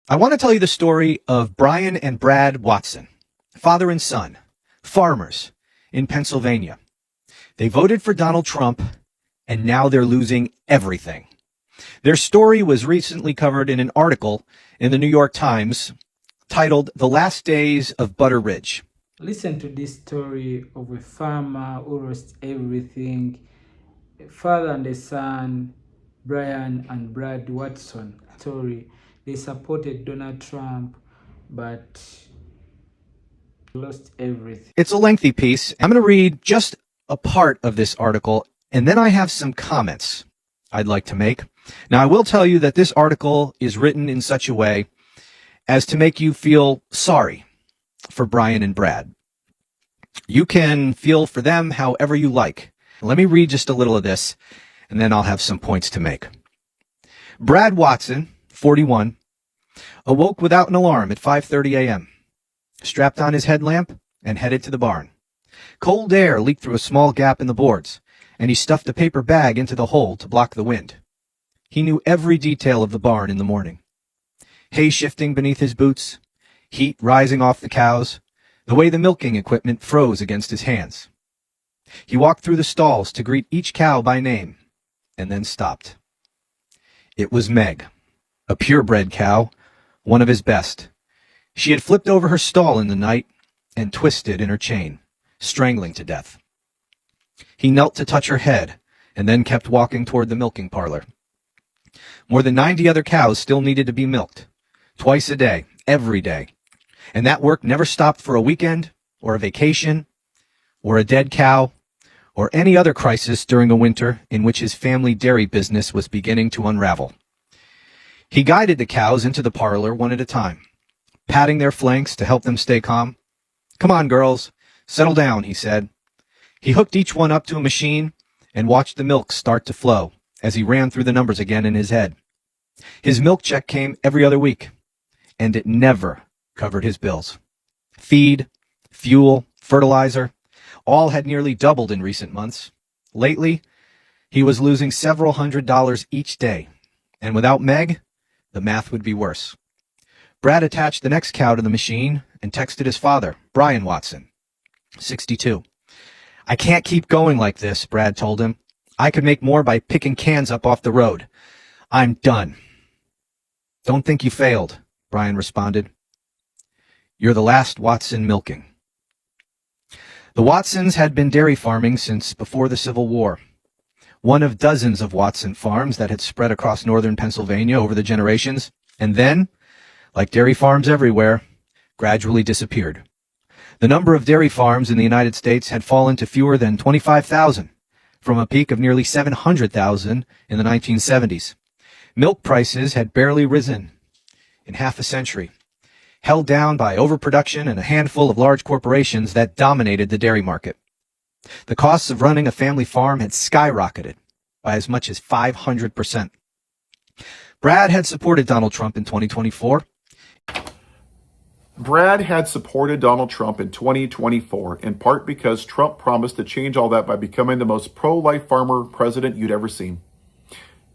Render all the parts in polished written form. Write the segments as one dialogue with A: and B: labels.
A: I want to tell you the story of Brian and Brad Watson, father and son, farmers in Pennsylvania. They voted for Donald Trump, and now they're losing everything. Their story was recently covered in an article in the New York Times titled The Last Days of Butter Ridge.
B: Listen to this story of a farmer who lost everything. A father and a son, Brian and Brad Watson. Story. They supported Donald Trump, but lost everything.
A: It's a lengthy piece. I'm going to read just a part of this article, and then I have some comments I'd like to make. Now, I will tell you that this article is written in such a way as to make you feel sorry for Brian and Brad. You can feel for them however you like. Let me read just a little of this, and then I'll have some points to make. Brad Watson, 41, awoke without an alarm at 5:30 a.m., strapped on his headlamp, and headed to the barn. Cold air leaked through a small gap in the boards, and he stuffed a paper bag into the hole to block the wind. He knew every detail of the barn in the morning. Hay shifting beneath his boots, heat rising off the cows, the way the milking equipment froze against his hands. He walked through the stalls to greet each cow by name, and then stopped. It was Meg, a purebred cow, one of his best. She had flipped over her stall in the night and twisted in her chain, strangling to death. He knelt to touch her head and then kept walking toward the milking parlor. More than 90 other cows still needed to be milked, twice a day, every day. And that work never stopped for a weekend or a vacation or a dead cow or any other crisis during a winter in which his family dairy business was beginning to unravel. He guided the cows into the parlor one at a time, patting their flanks to help them stay calm. "Come on, girls, settle down," he said. He hooked each one up to a machine and watched the milk start to flow as he ran through the numbers again in his head. His milk check came every other week, and it never covered his bills. Feed, fuel, fertilizer, all had nearly doubled in recent months. Lately, he was losing several $100s each day, and without Meg, the math would be worse. Brad attached the next cow to the machine and texted his father, Brian Watson, 62. "I can't keep going like this," Brad told him. "I could make more by picking cans up off the road. I'm done." "Don't think you failed," Brian responded. "You're the last Watson milking." The Watsons had been dairy farming since before the Civil War. One of dozens of Watson farms that had spread across northern Pennsylvania over the generations, and then, like dairy farms everywhere, gradually disappeared. The number of dairy farms in the United States had fallen to fewer than 25,000, from a peak of nearly 700,000 in the 1970s. Milk prices had barely risen in half a century, held down by overproduction and a handful of large corporations that dominated the dairy market. The costs of running a family farm had skyrocketed by as much as 500%. Brad had supported Donald Trump in 2024.
C: Brad had supported Donald Trump in 2024, in part because Trump promised to change all that by becoming the most pro-life farmer president you'd ever seen.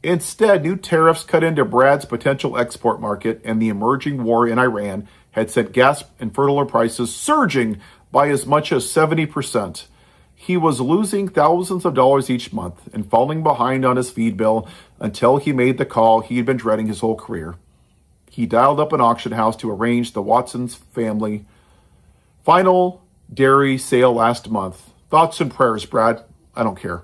C: Instead, new tariffs cut into Brad's potential export market, and the emerging war in Iran had sent gas and fertilizer prices surging by as much as 70%. He was losing thousands of dollars each month and falling behind on his feed bill until he made the call he had been dreading his whole career. He dialed up an auction house to arrange the Watson's family final dairy sale last month. Thoughts and prayers, Brad. I don't care.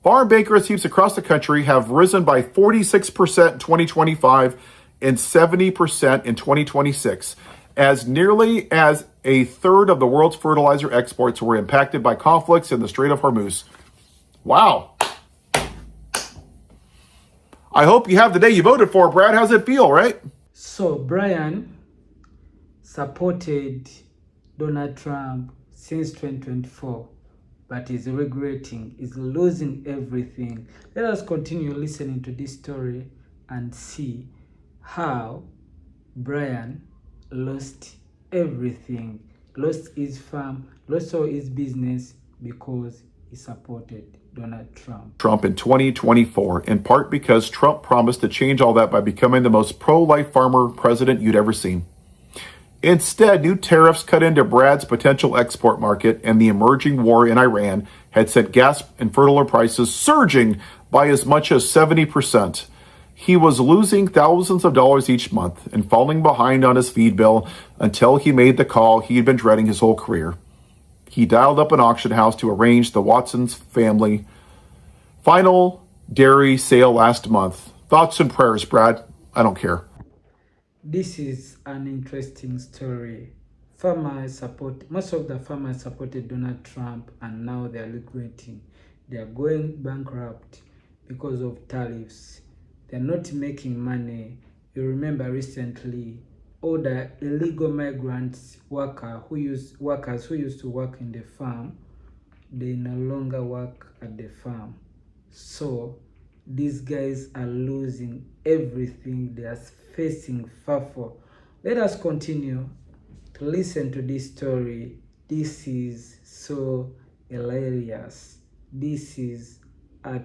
C: Farm bank receipts across the country have risen by 46% in 2025 and 70% in 2026, as nearly as a third of the world's fertilizer exports were impacted by conflicts in the Strait of Hormuz. Wow. I hope you have the day you voted for, Brad. How's it feel, right?
B: So Brian supported Donald Trump since 2024, but is regretting, is losing everything. Let us continue listening to this story and see how Brian lost everything, lost his farm, lost all his business because he supported Donald Trump.
C: Trump in 2024, in part because Trump promised to change all that by becoming the most pro-life farmer president you'd ever seen. Instead, new tariffs cut into Brad's potential export market, and the emerging war in Iran had sent gas and fertilizer prices surging by as much as 70%. He was losing thousands of dollars each month and falling behind on his feed bill until he made the call he'd been dreading his whole career. He dialed up an auction house to arrange the Watson's family final dairy sale last month. Thoughts and prayers, Brad? I don't care.
B: This is an interesting story. Most of the farmers supported Donald Trump, and now they are regretting. They are going bankrupt because of tariffs. They're not making money. You remember recently, all the illegal workers who used to work in the farm, they no longer work at the farm. So these guys are losing everything. They are facing FAFO. Let us continue to listen to this story. This is so hilarious. This is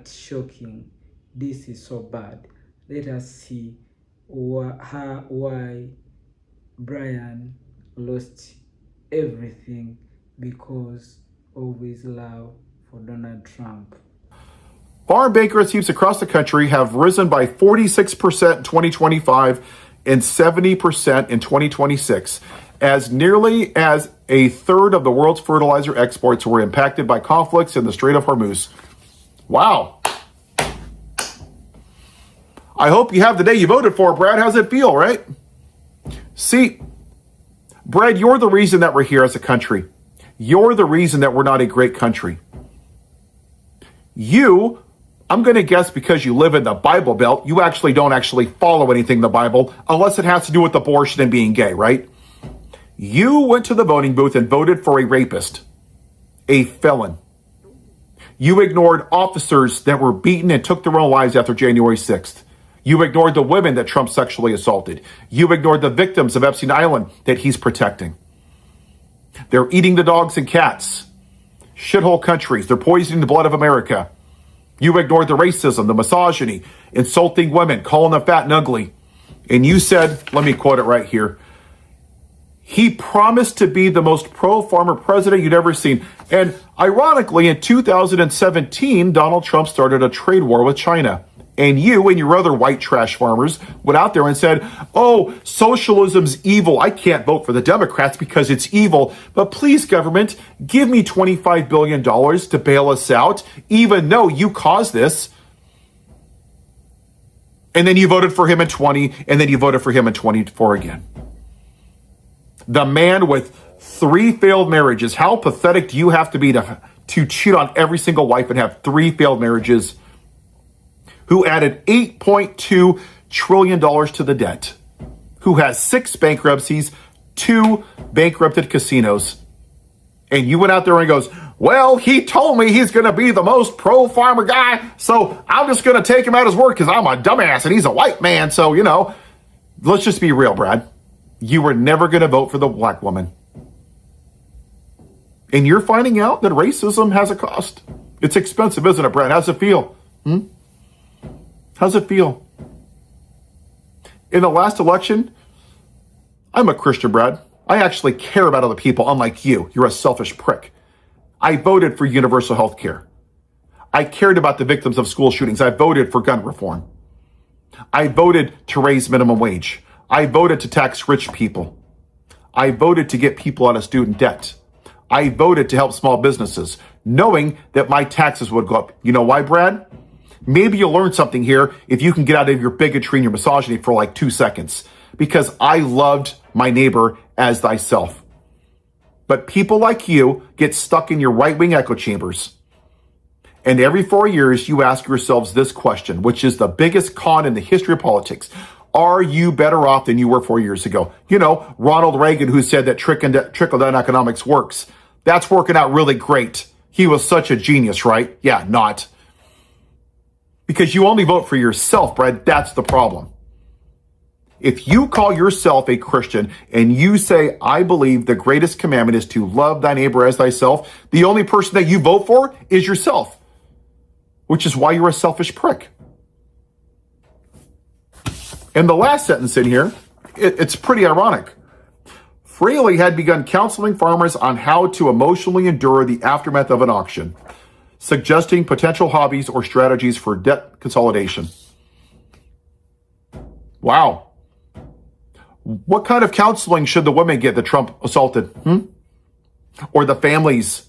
B: shocking. This is so bad. Let us see why Brian lost everything because of his love for Donald Trump.
C: Farm bankruptcies across the country have risen by 46% in 2025 and 70% in 2026, as nearly as a third of the world's fertilizer exports were impacted by conflicts in the Strait of Hormuz. Wow. I hope you have the day you voted for, Brad. How's it feel, right? See, Brad, you're the reason that we're here as a country. You're the reason that we're not a great country. I'm going to guess because you live in the Bible Belt, you don't actually follow anything in the Bible unless it has to do with abortion and being gay, right? You went to the voting booth and voted for a rapist, a felon. You ignored officers that were beaten and took their own lives after January 6th. You ignored the women that Trump sexually assaulted. You ignored the victims of Epstein Island that he's protecting. They're eating the dogs and cats. Shithole countries. They're poisoning the blood of America. You ignored the racism, the misogyny, insulting women, calling them fat and ugly. And you said, let me quote it right here, he promised to be the most pro-farmer president you'd ever seen. And ironically, in 2017, Donald Trump started a trade war with China. And you and your other white trash farmers went out there and said, oh, socialism's evil. I can't vote for the Democrats because it's evil. But please, government, give me $25 billion to bail us out, even though you caused this. And then you voted for him in 20, and then you voted for him in 24 again. The man with 3 failed marriages. How pathetic do you have to be to cheat on every single wife and have 3 failed marriages? Who added $8.2 trillion to the debt, who has 6 bankruptcies, 2 bankrupted casinos. And you went out there and goes, well, he told me he's going to be the most pro-farmer guy, so I'm just going to take him at his word because I'm a dumbass and he's a white man. So, let's just be real, Brad. You were never going to vote for the black woman. And you're finding out that racism has a cost. It's expensive, isn't it, Brad? How's it feel? How's it feel? In the last election, I'm a Christian, Brad. I actually care about other people, unlike you. You're a selfish prick. I voted for universal health care. I cared about the victims of school shootings. I voted for gun reform. I voted to raise minimum wage. I voted to tax rich people. I voted to get people out of student debt. I voted to help small businesses, knowing that my taxes would go up. You know why, Brad? Maybe you'll learn something here if you can get out of your bigotry and your misogyny for like 2 seconds. Because I loved my neighbor as thyself. But people like you get stuck in your right-wing echo chambers. And every 4 years, you ask yourselves this question, which is the biggest con in the history of politics. Are you better off than you were 4 years ago? Ronald Reagan, who said that trickle-down economics works. That's working out really great. He was such a genius, right? Yeah, not. Because you only vote for yourself, Brad. That's the problem. If you call yourself a Christian and you say, I believe the greatest commandment is to love thy neighbor as thyself, the only person that you vote for is yourself, which is why you're a selfish prick. And the last sentence in here, it's pretty ironic. Fraley had begun counseling farmers on how to emotionally endure the aftermath of an auction, suggesting potential hobbies or strategies for debt consolidation. Wow. What kind of counseling should the women get that Trump assaulted? Or the families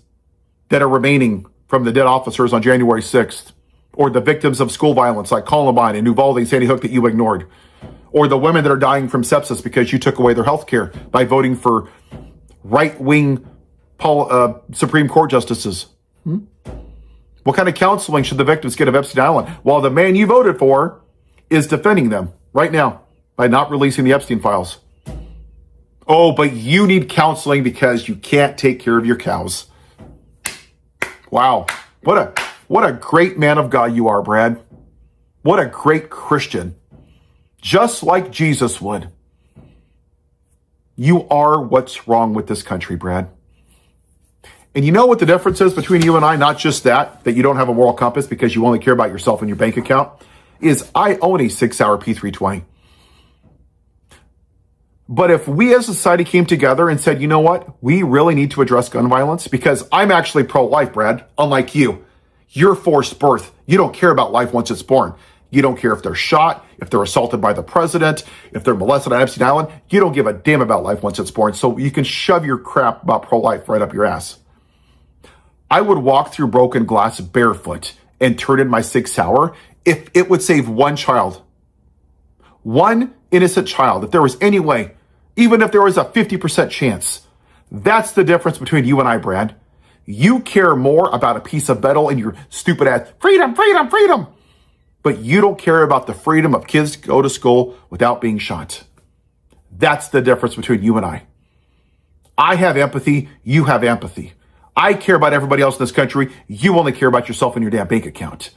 C: that are remaining from the dead officers on January 6th? Or the victims of school violence like Columbine and Uvalde and Sandy Hook that you ignored? Or the women that are dying from sepsis because you took away their health care by voting for right-wing Supreme Court justices? What kind of counseling should the victims get of Epstein Island while the man you voted for is defending them right now by not releasing the Epstein files? Oh, but you need counseling because you can't take care of your cows. Wow. What a great man of God you are, Brad. What a great Christian. Just like Jesus would. You are what's wrong with this country, Brad. And you know what the difference is between you and I? Not just that you don't have a moral compass because you only care about yourself and your bank account, is I own a 6-hour P320. But if we as a society came together and said, you know what, we really need to address gun violence, because I'm actually pro-life, Brad, unlike you. You're forced birth. You don't care about life once it's born. You don't care if they're shot, if they're assaulted by the president, if they're molested on Epstein Island. You don't give a damn about life once it's born. So you can shove your crap about pro-life right up your ass. I would walk through broken glass barefoot and turn in my 6-hour if it would save one child. One innocent child. If there was any way, even if there was a 50% chance. That's the difference between you and I, Brad. You care more about a piece of metal in your stupid ass, freedom, freedom, freedom. But you don't care about the freedom of kids to go to school without being shot. That's the difference between you and I. I have empathy. You have empathy. I care about everybody else in this country. You only care about yourself and your damn bank account.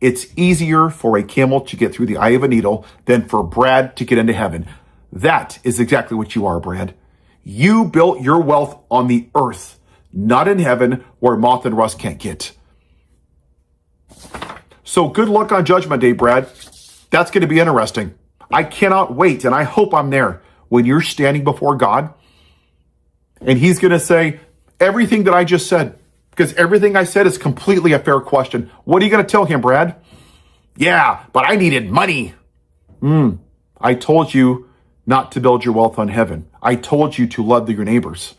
C: It's easier for a camel to get through the eye of a needle than for Brad to get into heaven. That is exactly what you are, Brad. You built your wealth on the earth, not in heaven where moth and rust can't get. So good luck on Judgment Day, Brad. That's going to be interesting. I cannot wait, and I hope I'm there when you're standing before God, and he's going to say everything that I just said, because everything I said is completely a fair question. What are you going to tell him, Brad? Yeah, but I needed money. I told you not to build your wealth on heaven. I told you to love your neighbors.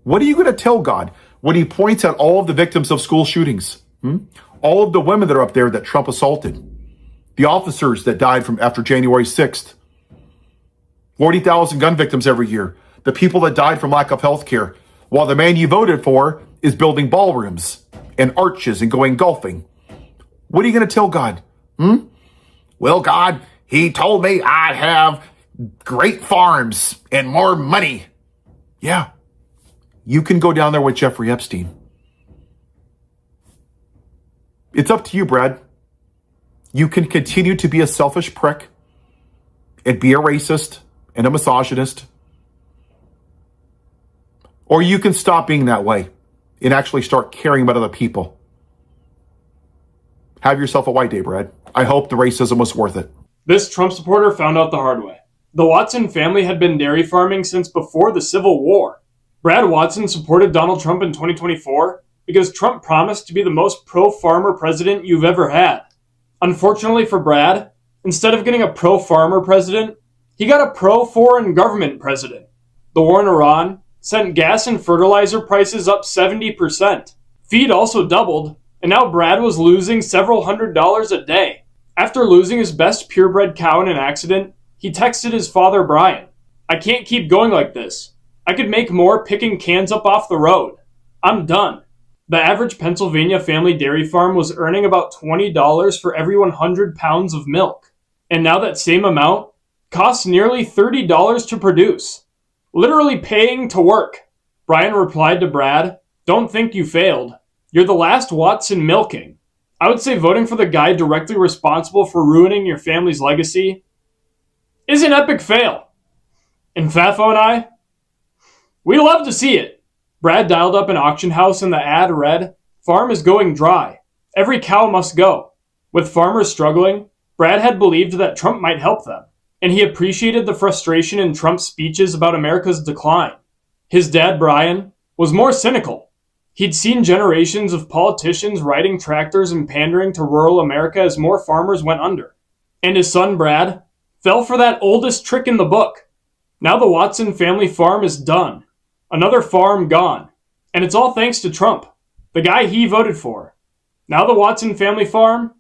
C: What are you going to tell God when he points at all of the victims of school shootings? All of the women that are up there that Trump assaulted. The officers that died from after January 6th. 40,000 gun victims every year. The people that died from lack of health care. While the man you voted for is building ballrooms and arches and going golfing. What are you going to tell God? Well, God, he told me I'd have great farms and more money. Yeah. You can go down there with Jeffrey Epstein. It's up to you, Brad. You can continue to be a selfish prick and be a racist and a misogynist. Or you can stop being that way and actually start caring about other people. Have yourself a white day, Brad. I hope the racism was worth it.
D: This Trump supporter found out the hard way. The Watson family had been dairy farming since before the Civil War. Brad Watson supported Donald Trump in 2024 because Trump promised to be the most pro-farmer president you've ever had. Unfortunately for Brad, instead of getting a pro-farmer president, he got a pro-foreign government president. The war in Iran sent gas and fertilizer prices up 70%. Feed also doubled, and now Brad was losing several $100s a day. After losing his best purebred cow in an accident, he texted his father Brian, "I can't keep going like this. I could make more picking cans up off the road. I'm done." The average Pennsylvania family dairy farm was earning about $20 for every 100 pounds of milk. And now that same amount costs nearly $30 to produce. Literally paying to work. Brian replied to Brad, "Don't think you failed. You're the last Watson milking." I would say voting for the guy directly responsible for ruining your family's legacy is an epic fail. And Fafo and I, we love to see it. Brad dialed up an auction house and the ad read, "Farm is going dry. Every cow must go." With farmers struggling, Brad had believed that Trump might help them, and he appreciated the frustration in Trump's speeches about America's decline. His dad, Brian, was more cynical. He'd seen generations of politicians riding tractors and pandering to rural America as more farmers went under. And his son, Brad, fell for that oldest trick in the book. Now the Watson family farm is done. Another farm gone. And it's all thanks to Trump, the guy he voted for. Now the Watson family farm,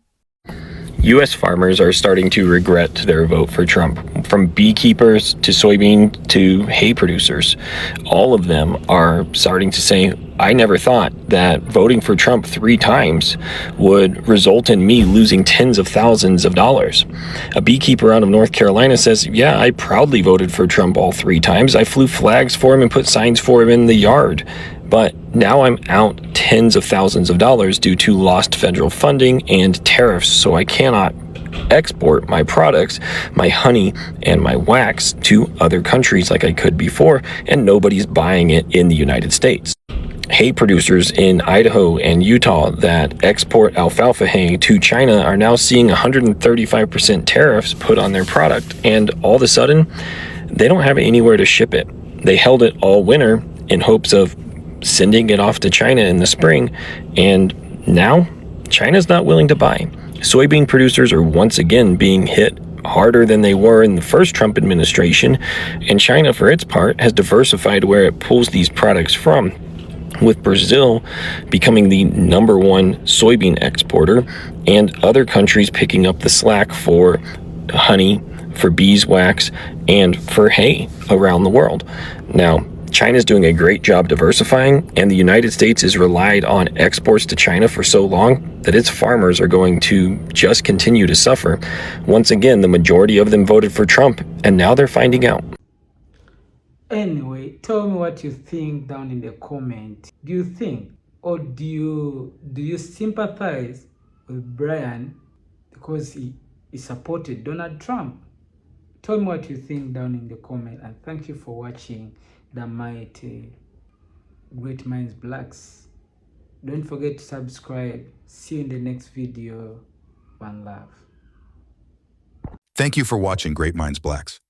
E: U.S. farmers are starting to regret their vote for Trump. From beekeepers to soybean to hay producers, all of them are starting to say, I never thought that voting for Trump 3 times would result in me losing tens of thousands of dollars. A beekeeper out of North Carolina says, yeah, I proudly voted for Trump all 3 times. I flew flags for him and put signs for him in the yard. But now I'm out tens of thousands of dollars due to lost federal funding and tariffs, so I cannot export my products, my honey and my wax, to other countries like I could before, and nobody's buying it in the United States. Hay producers in Idaho and Utah that export alfalfa hay to China are now seeing 135% tariffs put on their product, and all of a sudden, they don't have anywhere to ship it. They held it all winter in hopes of sending it off to China in the spring, and now China's not willing to buy. Soybean producers are once again being hit harder than they were in the first Trump administration, and China, for its part, has diversified where it pulls these products from, with Brazil becoming the #1 soybean exporter and other countries picking up the slack for honey, for beeswax, and for hay around the world. Now, China's doing a great job diversifying, and the United States has relied on exports to China for so long that its farmers are going to just continue to suffer. Once again, the majority of them voted for Trump, and now they're finding out.
B: Anyway, tell me what you think down in the comment. Do you think, or do you sympathize with Brian because he supported Donald Trump? Tell me what you think down in the comment, and thank you for watching the mighty Great Minds Blacks. Don't forget to subscribe. See you in the next video. One love.
F: Thank you for watching Great Minds Blacks.